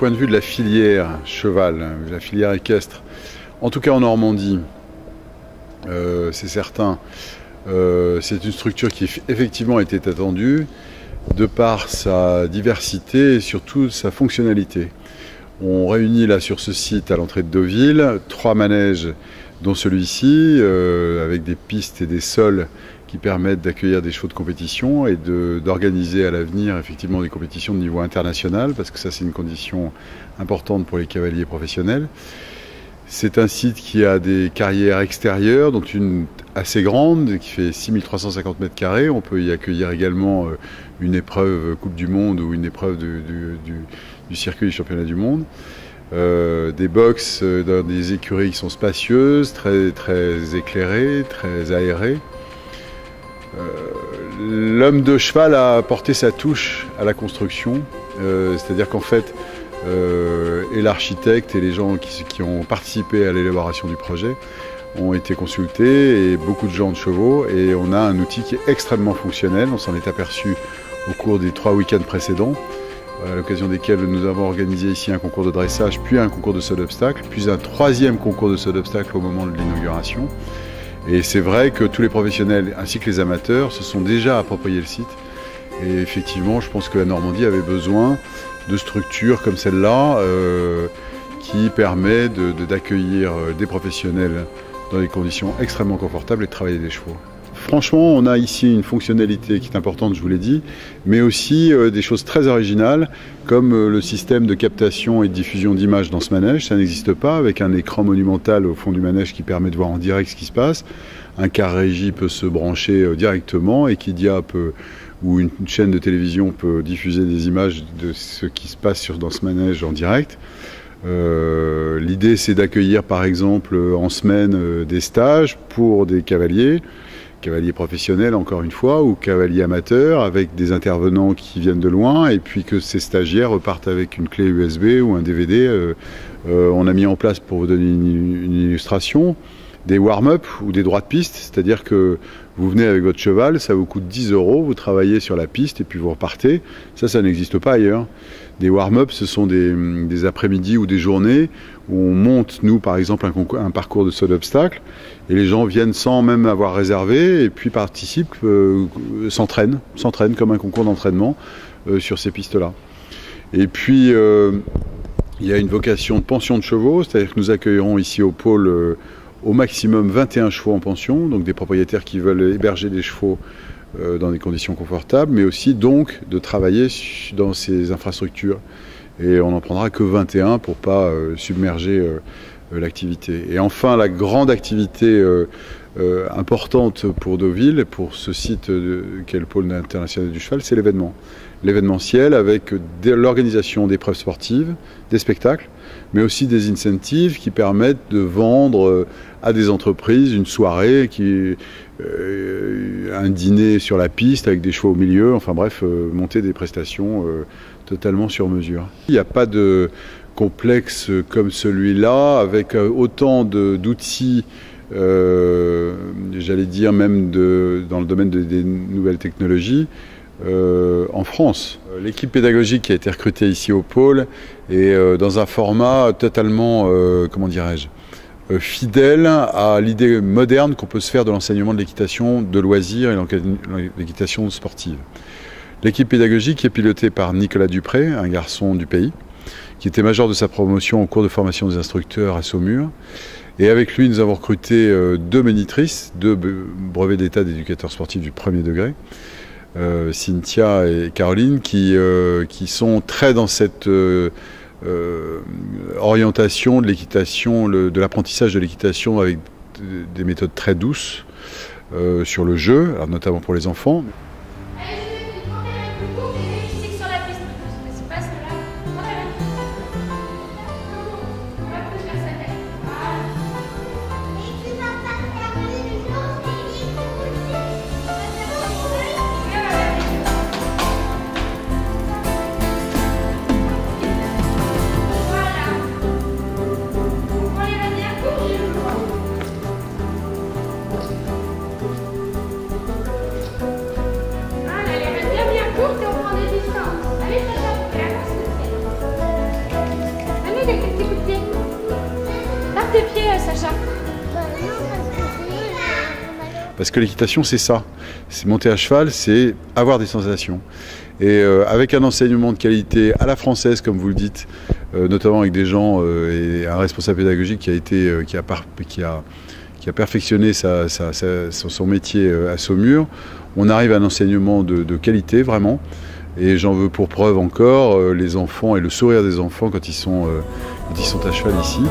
point de vue de la filière cheval, la filière équestre, en tout cas en Normandie, c'est certain, c'est une structure qui effectivement était attendue de par sa diversité et surtout sa fonctionnalité. On réunit là sur ce site à l'entrée de Deauville 3 manèges, dont celui-ci, avec des pistes et des sols qui permettent d'accueillir des chevaux de compétition et d'organiser à l'avenir effectivement des compétitions de niveau international, parce que ça c'est une condition importante pour les cavaliers professionnels. C'est un site qui a des carrières extérieures, dont une assez grande, qui fait 6350 m². On peut y accueillir également une épreuve Coupe du Monde ou une épreuve du circuit du championnat du monde. Des box dans des écuries qui sont spacieuses, très, très éclairées, très aérées. L'homme de cheval a apporté sa touche à la construction, c'est-à-dire qu'en fait, et l'architecte et les gens qui ont participé à l'élaboration du projet ont été consultés, et beaucoup de gens de chevaux, et on a un outil qui est extrêmement fonctionnel. On s'en est aperçu au cours des 3 week-ends précédents, à l'occasion desquels nous avons organisé ici un concours de dressage, puis un concours de saut d'obstacle, puis un 3e concours de saut d'obstacle au moment de l'inauguration. Et c'est vrai que tous les professionnels ainsi que les amateurs se sont déjà appropriés le site. Et effectivement, je pense que la Normandie avait besoin de structures comme celle-là qui permet d'accueillir des professionnels dans des conditions extrêmement confortables et de travailler des chevaux. Franchement, on a ici une fonctionnalité qui est importante, je vous l'ai dit, mais aussi des choses très originales, comme le système de captation et de diffusion d'images dans ce manège. Ça n'existe pas, avec un écran monumental au fond du manège qui permet de voir en direct ce qui se passe. Un car régie peut se brancher directement, et Kidia peut, ou une chaîne de télévision peut diffuser des images de ce qui se passe dans ce manège en direct. L'idée, c'est d'accueillir par exemple en semaine des stages pour des cavaliers professionnels encore une fois, ou cavaliers amateurs, avec des intervenants qui viennent de loin, et puis que ces stagiaires repartent avec une clé USB ou un DVD. On a mis en place, pour vous donner une illustration, des warm-up ou des droits de piste, c'est-à-dire que vous venez avec votre cheval, ça vous coûte 10 €, vous travaillez sur la piste et puis vous repartez. Ça n'existe pas ailleurs. Des warm-up, ce sont des après-midi ou des journées où on monte, nous par exemple, un parcours de saut d'obstacle, et les gens viennent sans même avoir réservé, et puis participent, s'entraînent comme un concours d'entraînement sur ces pistes-là. Et puis, il y a une vocation de pension de chevaux, c'est-à-dire que nous accueillerons ici au pôle au maximum 21 chevaux en pension, donc des propriétaires qui veulent héberger des chevaux dans des conditions confortables, mais aussi donc de travailler dans ces infrastructures. Et on n'en prendra que 21 pour ne pas submerger l'activité. Et enfin, la grande activité importante pour Deauville, pour ce site qu'est le pôle international du cheval, c'est l'événement. L'événementiel, avec l'organisation d'épreuves sportives, des spectacles, mais aussi des incentives qui permettent de vendre à des entreprises une soirée, un dîner sur la piste avec des chevaux au milieu, enfin bref, monter des prestations totalement sur mesure. Il n'y a pas de complexe comme celui-là, avec autant d'outils, j'allais dire même dans le domaine des nouvelles technologies, en France. L'équipe pédagogique qui a été recrutée ici au pôle est dans un format totalement, comment dirais-je, fidèle à l'idée moderne qu'on peut se faire de l'enseignement de l'équitation de loisirs et l'équitation sportive. L'équipe pédagogique est pilotée par Nicolas Dupré, un garçon du pays, qui était major de sa promotion au cours de formation des instructeurs à Saumur. Et avec lui, nous avons recruté 2 monitrices, 2 brevets d'état d'éducateurs sportifs du 1er degré, Cynthia et Caroline, qui sont très dans cette orientation de l'équitation, de l'apprentissage de l'équitation avec des méthodes très douces sur le jeu, alors notamment pour les enfants. Parce que l'équitation, c'est ça. C'est monter à cheval, c'est avoir des sensations. Et avec un enseignement de qualité à la française, comme vous le dites, notamment avec des gens et un responsable pédagogique qui a perfectionné son métier à Saumur, on arrive à un enseignement de qualité, vraiment. Et j'en veux pour preuve encore les enfants et le sourire des enfants quand ils sont à cheval ici.